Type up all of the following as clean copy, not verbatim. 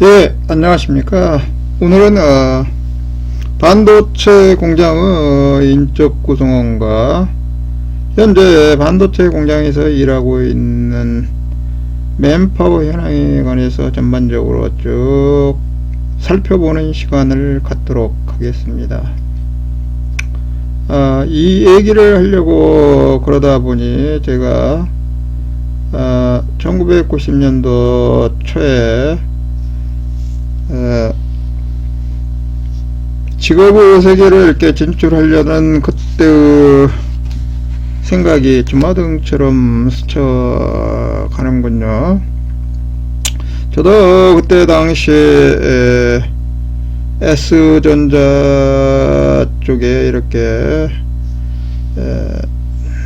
예, 안녕하십니까. 오늘은 반도체 공장의 인적 구성원과 현재 반도체 공장에서 일하고 있는 맨파워 현황에 관해서 전반적으로 쭉 살펴보는 시간을 갖도록 하겠습니다. 이 얘기를 하려고 그러다 보니 제가 1990년도 초에 직업의 세계를 이렇게 진출하려는 그때의 생각이 주마등처럼 스쳐가는군요. 저도 그때 당시에 S전자 쪽에 이렇게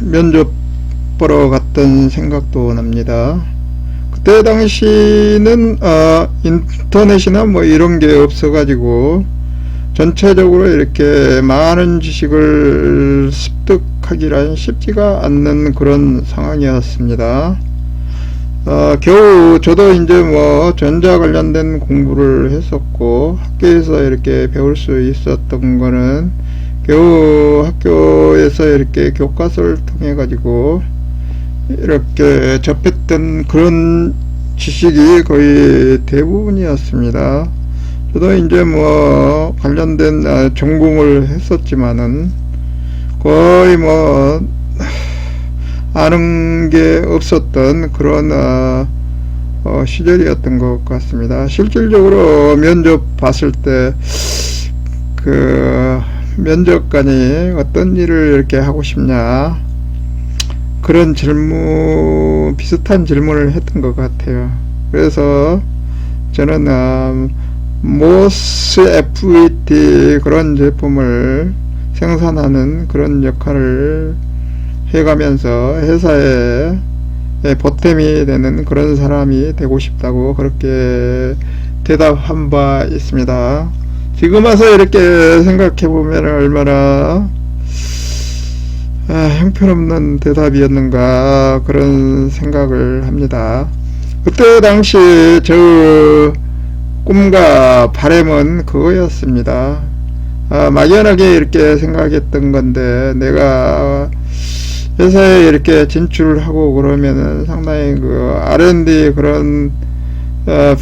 면접 보러 갔던 생각도 납니다. 그때 당시는 인터넷이나 뭐 이런 게 없어 가지고 전체적으로 이렇게 많은 지식을 습득하기란 쉽지가 않는 그런 상황이었습니다. 겨우 저도 이제 뭐 전자 관련된 공부를 했었고 학교에서 이렇게 배울 수 있었던 거는 겨우 학교에서 이렇게 교과서를 통해 가지고 이렇게 접했던 그런 지식이 거의 대부분이었습니다. 저도 이제 뭐 관련된 전공을 했었지만은 거의 뭐 아는 게 없었던 그런 시절이었던 것 같습니다. 실질적으로 면접 봤을 때 그 면접관이 어떤 일을 이렇게 하고 싶냐 그런 비슷한 질문을 했던 것 같아요. 그래서 저는 모스 FET 그런 제품을 생산하는 그런 역할을 해가면서 회사에 보탬이 되는 그런 사람이 되고 싶다고 그렇게 대답한 바 있습니다. 지금 와서 이렇게 생각해 보면 얼마나 형편없는 대답이었는가 그런 생각을 합니다. 그때 당시 저 꿈과 바람은 그거였습니다. 막연하게 이렇게 생각했던 건데 내가 회사에 이렇게 진출하고 그러면은 상당히 그 R&D 그런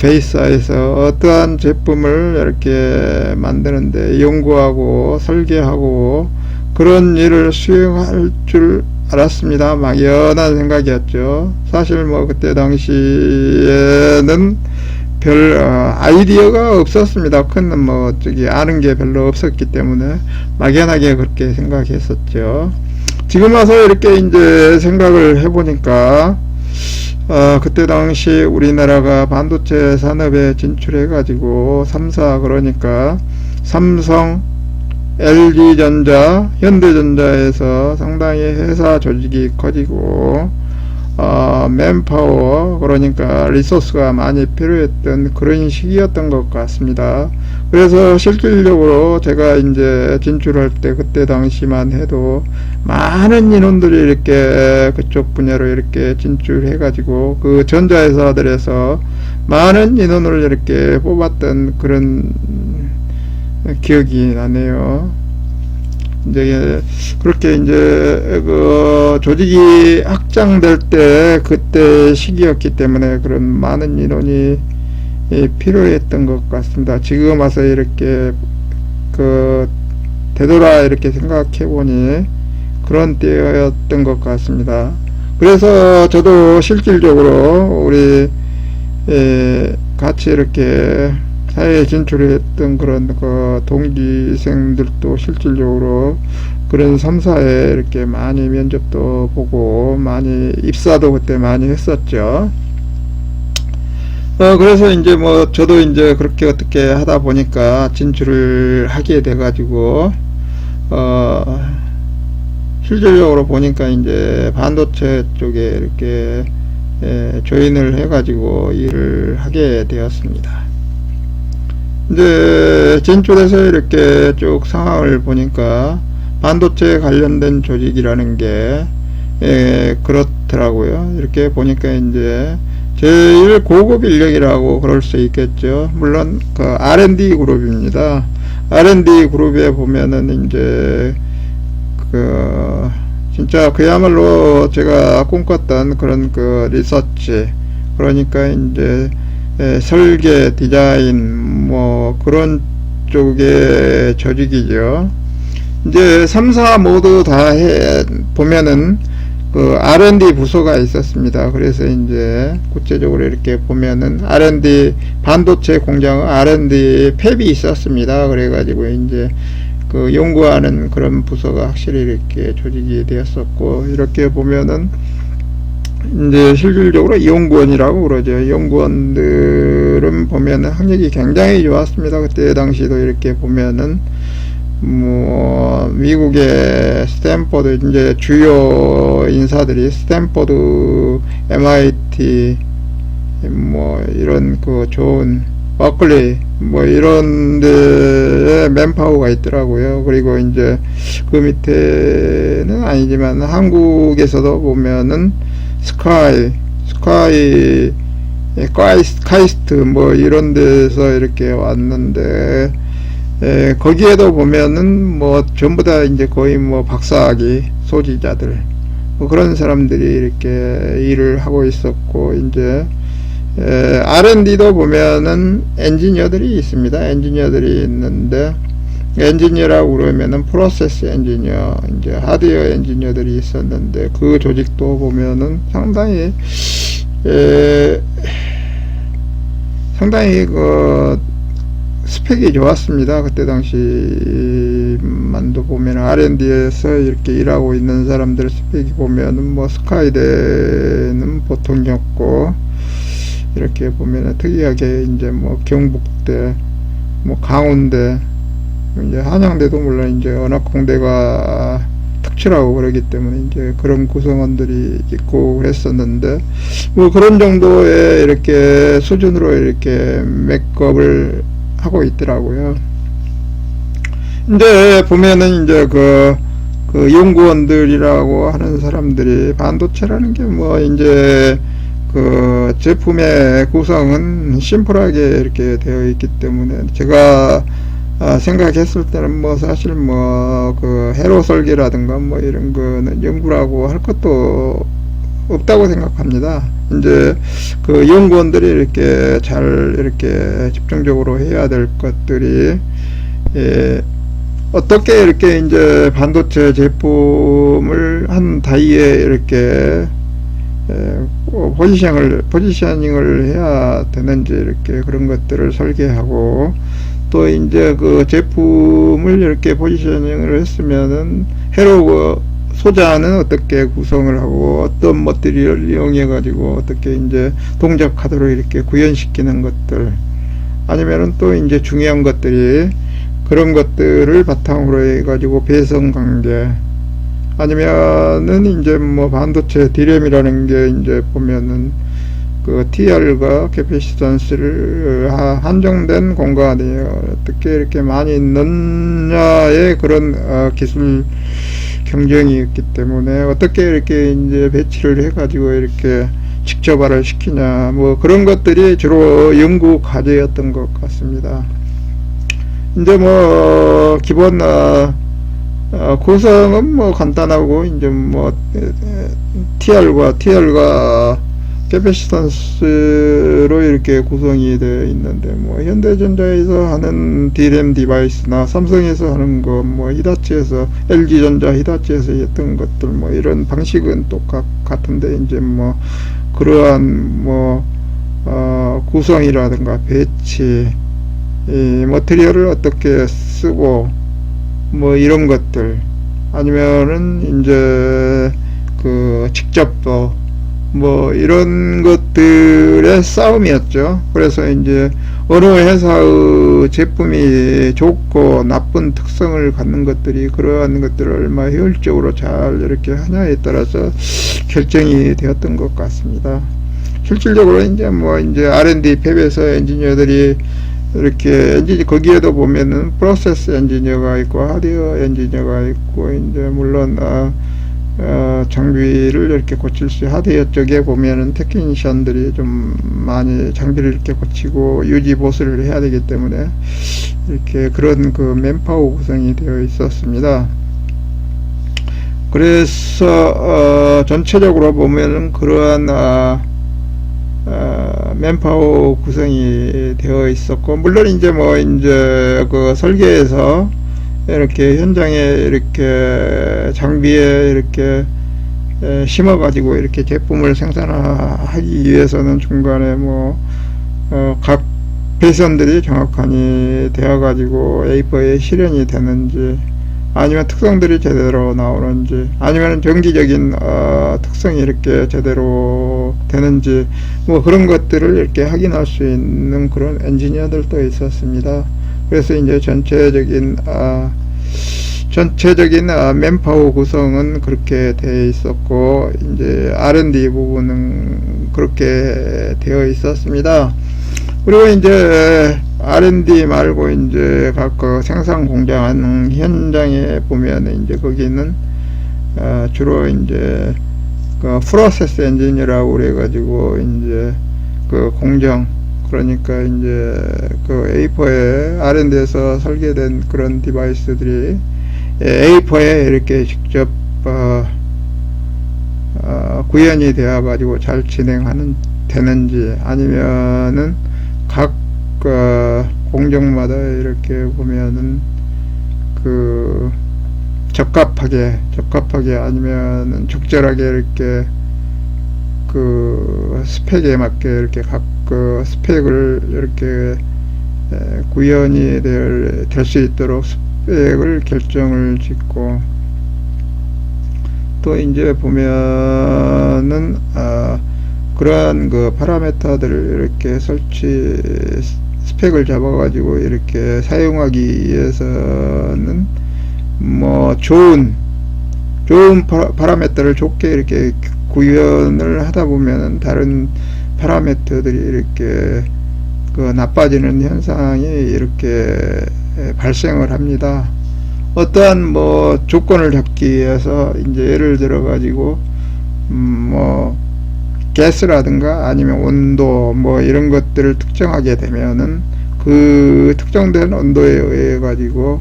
베이스에서 어떠한 제품을 이렇게 만드는데 연구하고 설계하고 그런 일을 수행할 줄 알았습니다. 막연한 생각이었죠. 사실 뭐 그때 당시에는 별 아이디어가 없었습니다. 큰 뭐 아는 게 별로 없었기 때문에 막연하게 그렇게 생각했었죠. 지금 와서 이렇게 이제 생각을 해보니까 그때 당시 우리나라가 반도체 산업에 진출해 가지고 3사 그러니까 삼성, LG전자, 현대전자에서 상당히 회사 조직이 커지고 맨파워 그러니까 리소스가 많이 필요했던 그런 시기였던 것 같습니다. 그래서 실질적으로 제가 이제 진출할 때 그때 당시만 해도 많은 인원들이 이렇게 그쪽 분야로 이렇게 진출해 가지고 그 전자회사들에서 많은 인원을 이렇게 뽑았던 그런 기억이 나네요. 이제 그렇게 이제 그 조직이 확장될 때 그때 시기였기 때문에 그런 많은 인원이 필요했던 것 같습니다. 지금 와서 이렇게 그 되돌아 이렇게 생각해 보니 그런 때였던 것 같습니다. 그래서 저도 실질적으로 우리 같이 이렇게 사회에 진출했던 그런 그 동기생들도 실질적으로 그런 3사에 이렇게 많이 면접도 보고 많이 입사도 그때 많이 했었죠. 그래서 이제 뭐 저도 이제 그렇게 어떻게 하다 보니까 진출을 하게 돼 가지고 실질적으로 보니까 이제 반도체 쪽에 이렇게 조인을 해 가지고 일을 하게 되었습니다. 이제 진출해서 이렇게 쭉 상황을 보니까 반도체 관련된 조직이라는 게 그렇더라고요. 이렇게 보니까 이제 제일 고급 인력이라고 그럴 수 있겠죠. 물론 그 R&D 그룹입니다. R&D 그룹에 보면은 이제 그 진짜 그야말로 제가 꿈꿨던 그런 그 리서치, 그러니까 이제 설계, 디자인 뭐 그런 쪽의 조직이죠. 이제 3사 모두 다 보면은 그 R&D 부서가 있었습니다. 그래서 이제 구체적으로 이렇게 보면은 R&D 반도체 공장의 R&D 팹이 있었습니다. 그래가지고 이제 그 연구하는 그런 부서가 확실히 이렇게 조직이 되었었고, 이렇게 보면은 이제 실질적으로 연구원이라고 그러죠. 연구원들은 보면은 학력이 굉장히 좋았습니다. 그때 당시도 이렇게 보면은 뭐 미국의 스탠퍼드 이제 주요 인사들이 스탠퍼드, MIT 뭐 이런 그 좋은 버클리 뭐 이런 데에 맨파워가 있더라고요. 그리고 이제 그 밑에는 아니지만 한국에서도 보면은 카이스트 뭐 이런 데서 이렇게 왔는데, 거기에도 보면은 뭐 전부 다 이제 거의 뭐 박사학위 소지자들 뭐 그런 사람들이 이렇게 일을 하고 있었고, 이제 R&D도 보면은 엔지니어들이 있습니다. 엔지니어들이 있는데, 엔지니어라고 그러면은 프로세스 엔지니어, 이제 하드웨어 엔지니어들이 있었는데, 그 조직도 보면은 상당히 그 스펙이 좋았습니다. 그때 당시만도 보면 R&D에서 이렇게 일하고 있는 사람들 스펙이 보면은 뭐 스카이대는 보통이었고, 이렇게 보면은 특이하게 이제 뭐 경북대, 뭐 강원대, 이제 한양대도 물론 이제 언어공대가 특출하고 그러기 때문에 이제 그런 구성원들이 있고 그랬었는데, 뭐 그런 정도의 이렇게 수준으로 이렇게 맥업을 하고 있더라고요. 이제 보면은 이제 그 연구원들이라고 하는 사람들이 반도체라는 게 뭐 이제 그 제품의 구성은 심플하게 이렇게 되어 있기 때문에, 제가 생각했을 때는 뭐 사실 뭐 그 회로 설계라든가 뭐 이런 거는 연구라고 할 것도 없다고 생각합니다. 이제 그 연구원들이 이렇게 잘 이렇게 집중적으로 해야 될 것들이, 어떻게 이렇게 이제 반도체 제품을 한 다이에 이렇게 포지셔닝을 해야 되는지, 이렇게 그런 것들을 설계하고, 또 이제 그 제품을 이렇게 포지셔닝을 했으면은 회로 소자는 어떻게 구성을 하고 어떤 머티리얼을 이용해 가지고 어떻게 이제 동작 카드로 이렇게 구현시키는 것들, 아니면은 또 이제 중요한 것들이 그런 것들을 바탕으로 해 가지고 배선 관계, 아니면은 이제 뭐 반도체 디램이라는 게 이제 보면은 그 TR과 캐패시턴스를 한정된 공간에 어떻게 이렇게 많이 넣느냐의 그런 기술 경쟁이 있기 때문에, 어떻게 이렇게 이제 배치를 해 가지고 이렇게 직접화를 시키냐, 뭐 그런 것들이 주로 연구 과제였던 것 같습니다. 이제 뭐 기본 구성은 뭐 간단하고, 이제 뭐 TR과 캐패시턴스로 이렇게 구성이 되어 있는데, 뭐 현대전자에서 하는 D램 디바이스나 삼성에서 하는 거, 뭐 히다치에서 LG전자 히다치에서 했던 것들, 뭐 이런 방식은 똑같은데, 이제 뭐 그러한 뭐 구성이라든가 배치, 이 머티리얼을 어떻게 쓰고 뭐 이런 것들, 아니면은 이제 그 직접도 뭐 이런 것들의 싸움이었죠. 그래서 이제 어느 회사의 제품이 좋고 나쁜 특성을 갖는 것들이, 그러한 것들을 얼마나 효율적으로 잘 이렇게 하냐에 따라서 결정이 되었던 것 같습니다. 실질적으로 이제 뭐 이제 R&D 팹에서 엔지니어들이 이렇게 거기에도 보면은 프로세스 엔지니어가 있고 하드웨어 엔지니어가 있고, 이제 물론 장비를 이렇게 고칠 수, 하드웨어 쪽에 보면은 테크니션들이 좀 많이 장비를 이렇게 고치고 유지 보수를 해야 되기 때문에 이렇게 그런 그 맨파워 구성이 되어 있었습니다. 그래서 전체적으로 보면은 그러한 맨파워 구성이 되어 있었고, 물론 이제 뭐 이제 그 설계에서 이렇게 현장에 이렇게 장비에 이렇게 심어 가지고 이렇게 제품을 생산하기 위해서는 중간에 뭐 각 배선들이 정확하니 되어 가지고 A4에 실현이 되는지, 아니면 특성들이 제대로 나오는지, 아니면 정기적인 특성이 이렇게 제대로 되는지, 뭐 그런 것들을 이렇게 확인할 수 있는 그런 엔지니어들도 있었습니다. 그래서 이제 전체적인 맨파워 구성은 그렇게 되어 있었고, 이제 R&D 부분은 그렇게 되어 있었습니다. 그리고 이제 R&D 말고 이제 각 생산 공장 현장에 보면 이제 거기는 주로 이제 그 프로세스 엔지니어라고 그래가지고 이제 그 공정, 그러니까 이제 그 A4에 R&D에서 설계된 그런 디바이스들이 A4에 이렇게 직접 구현이 되어 가지고 잘 되는지, 아니면은 각 공정마다 이렇게 보면은 그 적합하게 아니면은 적절하게 이렇게 그 스펙에 맞게 이렇게 각 그 스펙을 이렇게 구현이 될 수 있도록 스펙을 결정을 짓고, 또 이제 보면은 그러한 그 파라미터들을 이렇게 스펙을 잡아가지고 이렇게 사용하기 위해서는 뭐 좋은 파라미터를 좋게 이렇게 구현을 하다 보면은 다른 파라미터들이 이렇게 그 나빠지는 현상이 이렇게 발생을 합니다. 어떠한 뭐 조건을 잡기 위해서 이제 예를 들어 가지고 뭐 가스라든가 아니면 온도 뭐 이런 것들을 특정하게 되면은 그 특정된 온도에 의해 가지고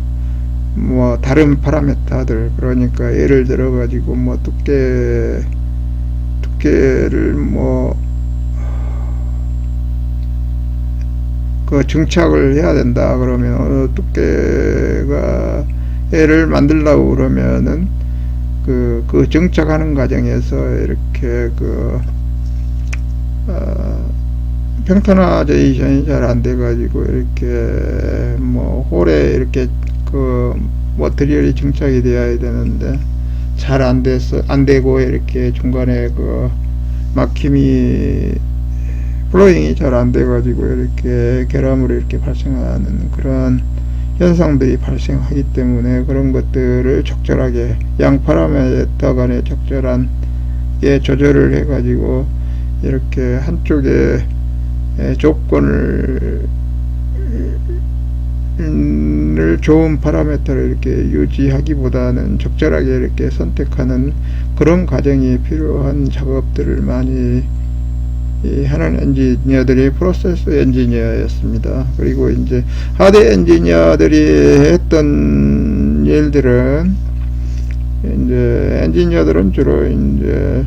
뭐 다른 파라미터들, 그러니까 예를 들어 가지고 뭐 두께를 뭐 그 증착을 해야 된다 그러면 어느 두께가 애를 만들려고 그러면은 그 증착하는 과정에서 이렇게 평탄화제이션이 잘 안 돼 가지고 이렇게 뭐 홀에 이렇게 그 머티리얼이 증착이 되어야 되는데 잘 안 되고 이렇게 중간에 그 막힘이 플로잉이 잘 안 돼 가지고 이렇게 결함으로 이렇게 발생하는 그런 현상들이 발생하기 때문에, 그런 것들을 적절하게 양 파라미터 간에 적절한 조절을 해 가지고 이렇게 한쪽에 조건을 좋은 파라미터를 이렇게 유지하기보다는 적절하게 이렇게 선택하는 그런 과정이 필요한 작업들을 많이 하는 엔지니어들이 프로세스 엔지니어였습니다. 그리고 이제 하드 엔지니어들이 했던 일들은, 이제 엔지니어들은 주로 이제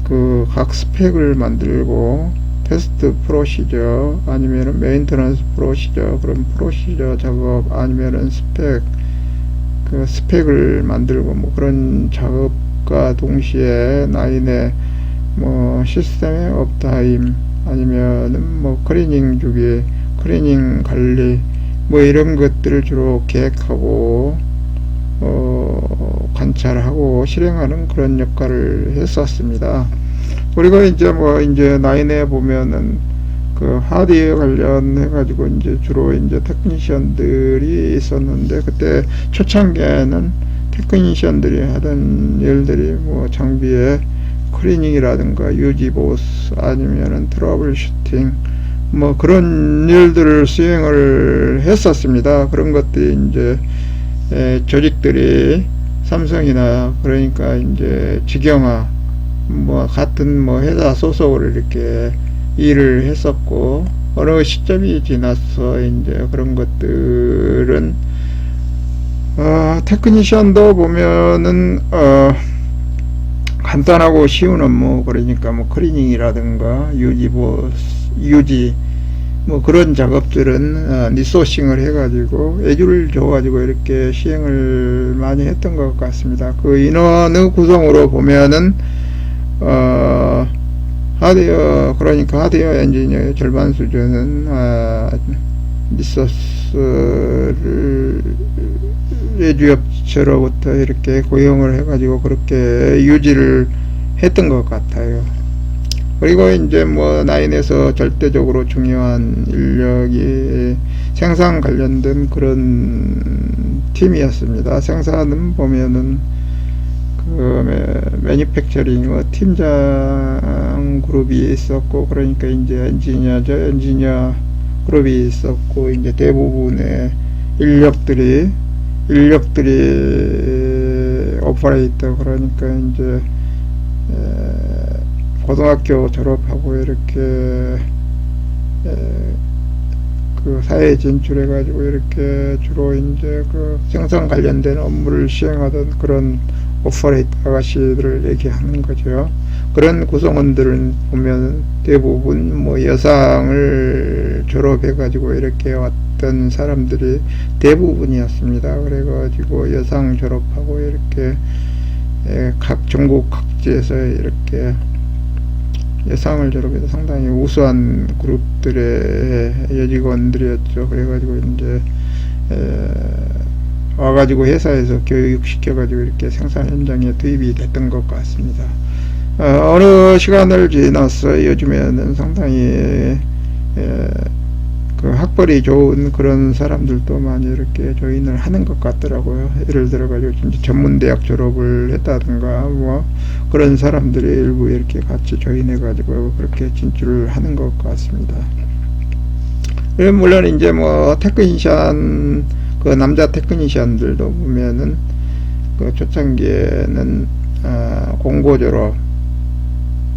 그 각 스펙을 만들고 테스트 프로시저 아니면은 메인터넌스 프로시저, 그런 프로시저 작업 아니면은 스펙을 만들고 뭐 그런 작업과 동시에 나인의 뭐 시스템의 업타임 아니면은 뭐 클리닝 주기, 클리닝 관리 뭐 이런 것들을 주로 계획하고 관찰하고 실행하는 그런 역할을 했었습니다. 그리고 이제 뭐 이제 나인에 보면은 그 하드웨어 관련해 가지고 이제 주로 이제 테크니션들이 있었는데, 그때 초창기에는 테크니션들이 하던 일들이 뭐 장비의 클리닝이라든가 유지 보수 아니면은 트러블 슈팅 뭐 그런 일들을 수행을 했었습니다. 그런 것들이 이제 조직들이 삼성이나 그러니까 이제 직영화 뭐 같은 뭐 회사 소속으로 이렇게 일을 했었고, 어느 시점이 지나서 이제 그런 것들은 테크니션도 보면은 간단하고 쉬운 업무, 그러니까 뭐 클리닝이라든가 유지 뭐 그런 작업들은 리소싱을 해가지고 애주를 줘가지고 이렇게 시행을 많이 했던 것 같습니다. 그 인원의 구성으로 보면은 하드웨어, 그러니까 하드웨어 엔지니어의 절반 수준은 리소스를 애주업체로부터 이렇게 고용을 해가지고 그렇게 유지를 했던 것 같아요. 그리고 이제 뭐 나인에서 절대적으로 중요한 인력이 생산 관련된 그런 팀이었습니다. 생산은 보면은 그 매니팩처링 팀장 그룹이 있었고, 그러니까 이제 엔지니어 그룹이 있었고, 이제 대부분의 인력들이 오퍼레이터, 그러니까 이제 고등학교 졸업하고 이렇게 그 사회에 진출해 가지고 이렇게 주로 이제 그 생산 관련된 업무를 시행하던 그런 오퍼레이터 아가씨들을 얘기하는 거죠. 그런 구성원들은 보면 대부분 뭐 여상을 졸업해 가지고 이렇게 왔던 사람들이 대부분이었습니다. 그래 가지고 여상 졸업하고 이렇게 각 전국 각지에서 이렇게 여상을 졸업해서 상당히 우수한 그룹들의 여직원들이었죠. 그래가지고 이제 와가지고 회사에서 교육시켜가지고 이렇게 생산 현장에 투입이 됐던 것 같습니다. 어느 시간을 지나서 요즘에는 상당히 그 학벌이 좋은 그런 사람들도 많이 이렇게 조인을 하는 것 같더라고요. 예를 들어가지고 진짜 전문대학 졸업을 했다든가 뭐 그런 사람들이 일부 이렇게 같이 조인해가지고 그렇게 진출을 하는 것 같습니다. 물론 이제 뭐 테크니션, 그 남자 테크니션들도 보면은 그 초창기에는 공고 졸업,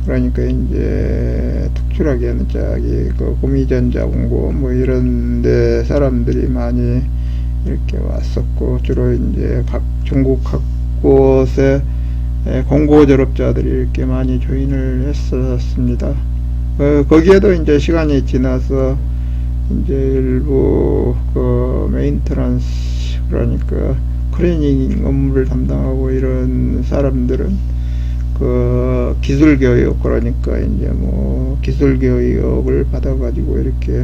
그러니까 이제 특출하게는 저기 그 구미전자 공고 뭐 이런데 사람들이 많이 이렇게 왔었고, 주로 이제 각 전국 각 곳에 공고 졸업자들이 이렇게 많이 조인을 했었습니다. 거기에도 이제 시간이 지나서 이제 일부 그 메인터넌스, 그러니까 클리닝 업무를 담당하고 이런 사람들은 그 기술 교육, 그러니까 이제 뭐 기술 교육을 받아가지고 이렇게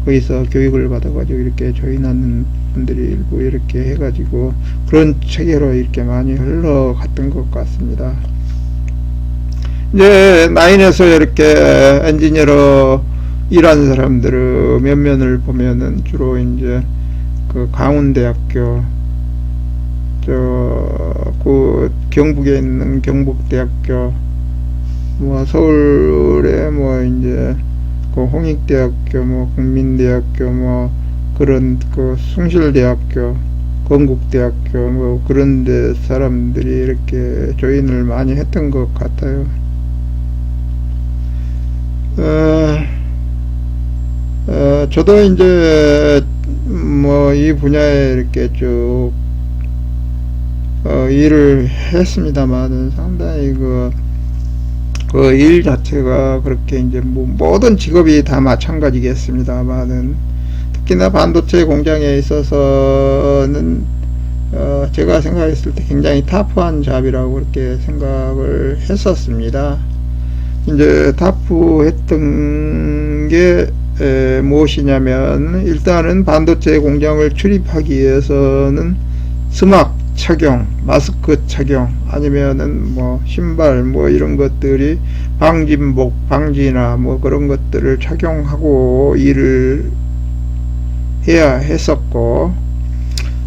거기서 교육을 받아가지고 이렇게 조인하는 분들이 일부 이렇게 해가지고 그런 체계로 이렇게 많이 흘러갔던 것 같습니다. 이제 나인에서 이렇게 엔지니어로 일한 사람들의 면면을 보면은 주로 이제 그 강원대학교, 그 경북에 있는 경북대학교, 뭐 서울에 뭐 이제 그 홍익대학교, 뭐 국민대학교, 뭐 그런 그 숭실대학교, 건국대학교 뭐 그런데 사람들이 이렇게 조인을 많이 했던 것 같아요. 저도 이제 뭐 이 분야에 이렇게 쭉 일을 했습니다만 상당히 그 일 자체가 그렇게 이제 뭐 모든 직업이 다 마찬가지겠습니다만은 특히나 반도체 공장에 있어서는 제가 생각했을 때 굉장히 타프한 잡이라고 그렇게 생각을 했었습니다. 이제 타프했던 게 무엇이냐면, 일단은 반도체 공장을 출입하기 위해서는 스막 착용, 마스크 착용, 아니면은 뭐 신발 뭐 이런 것들이 방진복, 방지나 뭐 그런 것들을 착용하고 일을 해야 했었고,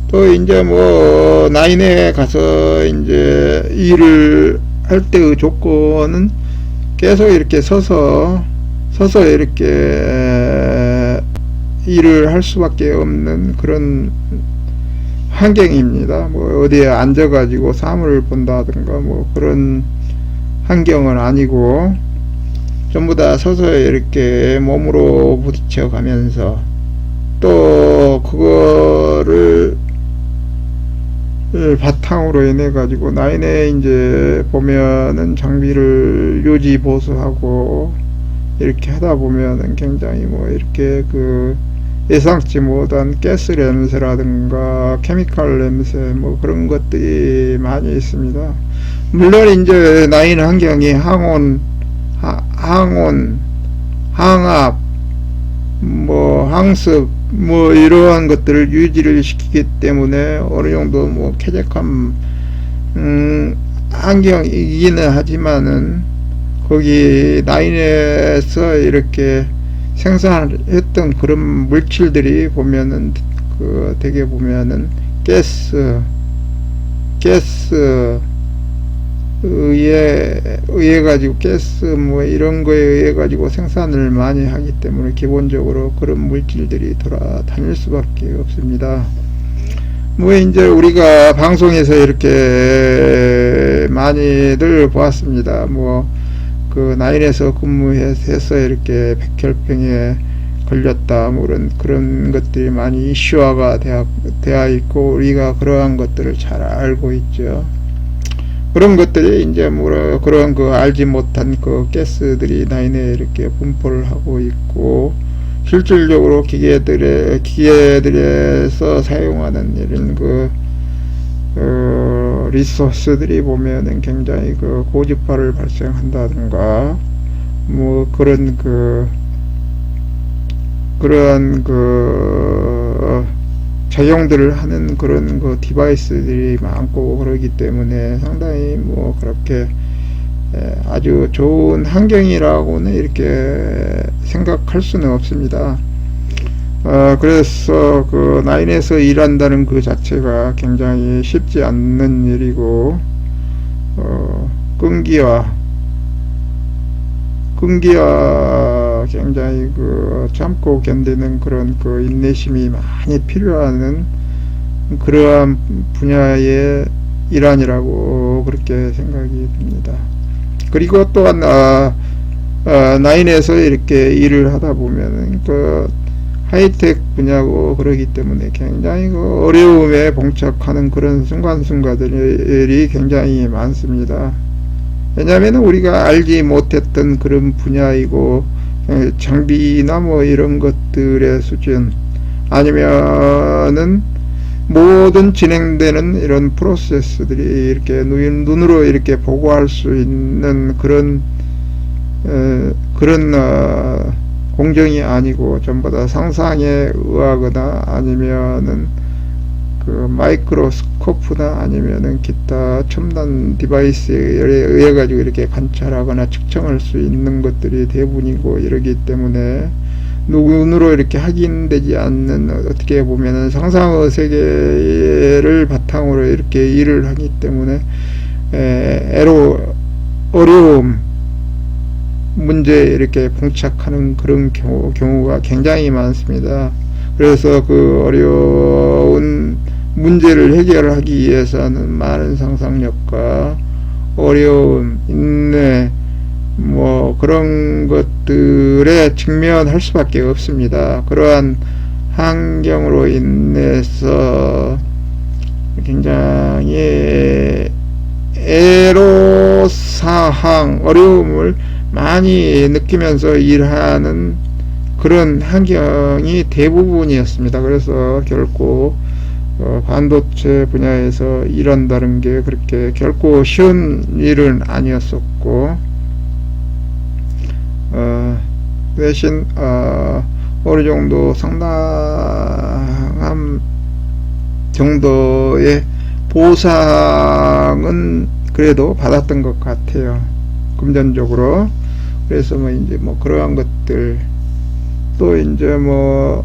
또 이제 뭐 나인에 가서 이제 일을 할 때의 조건은 계속 이렇게 서서 이렇게 일을 할 수밖에 없는 그런 환경입니다. 뭐 어디에 앉아가지고 사물을 본다든가 뭐 그런 환경은 아니고 전부 다 서서 이렇게 몸으로 부딪혀 가면서 또 그거를 바탕으로 인해 가지고 나인에 이제 보면은 장비를 유지 보수하고 이렇게 하다 보면은 굉장히 뭐 이렇게 그 예상치 못한 가스 냄새라든가 케미칼 냄새 뭐 그런 것들이 많이 있습니다. 물론 이제 나인 환경이 항온, 항압, 뭐 항습 뭐 이러한 것들을 유지를 시키기 때문에 어느 정도 뭐 쾌적한 환경이기는 하지만은 거기 나인에서 이렇게 생산했던 그런 물질들이 보면은 그 되게 보면은 가스 의해 가지고 가스 뭐 이런 거에 의해 가지고 생산을 많이 하기 때문에 기본적으로 그런 물질들이 돌아다닐 수밖에 없습니다. 뭐 이제 우리가 방송에서 이렇게 많이들 보았습니다. 뭐 그 나인에서 근무해서 이렇게 백혈병에 걸렸다 뭐 그런 것들이 많이 이슈화가 되어 있고 우리가 그러한 것들을 잘 알고 있죠. 그런 것들이 이제 뭐 그런 그 알지 못한 그 가스들이 나인에 이렇게 분포를 하고 있고 실질적으로 기계들에서 사용하는 이런 리소스들이 보면은 굉장히 그 고주파를 발생한다든가 뭐 그런 그러한 작용들을 하는 그런 그 디바이스들이 많고 그러기 때문에 상당히 뭐 그렇게 아주 좋은 환경이라고는 이렇게 생각할 수는 없습니다. 그래서 그 나인에서 일한다는 그 자체가 굉장히 쉽지 않는 일이고 끈기와 굉장히 그 참고 견디는 그런 그 인내심이 많이 필요한 그러한 분야의 일환이라고 그렇게 생각이 듭니다. 그리고 또한 나인에서 이렇게 일을 하다 보면은 그 하이텍 분야고 그러기 때문에 굉장히 그 어려움에 봉착하는 그런 순간순간들이 굉장히 많습니다. 왜냐하면 우리가 알지 못했던 그런 분야이고 장비나 뭐 이런 것들의 수준 아니면은 모든 진행되는 이런 프로세스들이 이렇게 눈으로 이렇게 보고할 수 있는 그런 공정이 아니고 전부 다 상상에 의하거나 아니면은 그 마이크로스코프나 아니면은 기타 첨단 디바이스에 의해 가지고 이렇게 관찰하거나 측정할 수 있는 것들이 대부분이고 이러기 때문에 눈으로 이렇게 확인되지 않는 어떻게 보면은 상상의 세계를 바탕으로 이렇게 일을 하기 때문에 어려움 문제에 이렇게 봉착하는 그런 경우가 굉장히 많습니다. 그래서 그 어려운 문제를 해결하기 위해서는 많은 상상력과 어려움, 인내, 뭐 그런 것들에 직면할 수밖에 없습니다. 그러한 환경으로 인해서 굉장히 애로사항, 어려움을 많이 느끼면서 일하는 그런 환경이 대부분이었습니다. 그래서 결코 반도체 분야에서 일한다는 게 그렇게 결코 쉬운 일은 아니었었고 대신 어느 정도 상당한 정도의 보상은 그래도 받았던 것 같아요. 금전적으로. 그래서 뭐 이제 뭐 그러한 것들 또 이제 뭐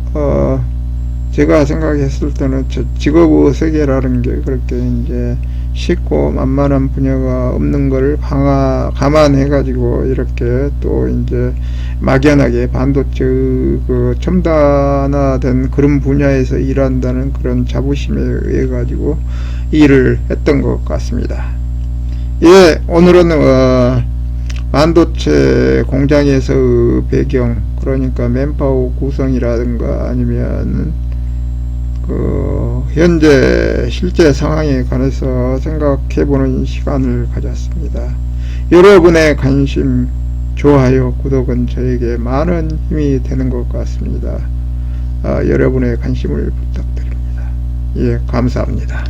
제가 생각했을 때는 직업의 세계라는 게 그렇게 이제 쉽고 만만한 분야가 없는 걸 감안해 가지고 이렇게 또 이제 막연하게 반도체 그 첨단화된 그런 분야에서 일한다는 그런 자부심에 의해 가지고 일을 했던 것 같습니다. 예, 오늘은 반도체 공장에서의 배경, 그러니까 맨파워 구성이라든가 아니면 현재 실제 상황에 관해서 생각해보는 시간을 가졌습니다. 여러분의 관심, 좋아요, 구독은 저에게 많은 힘이 되는 것 같습니다. 여러분의 관심을 부탁드립니다. 예, 감사합니다.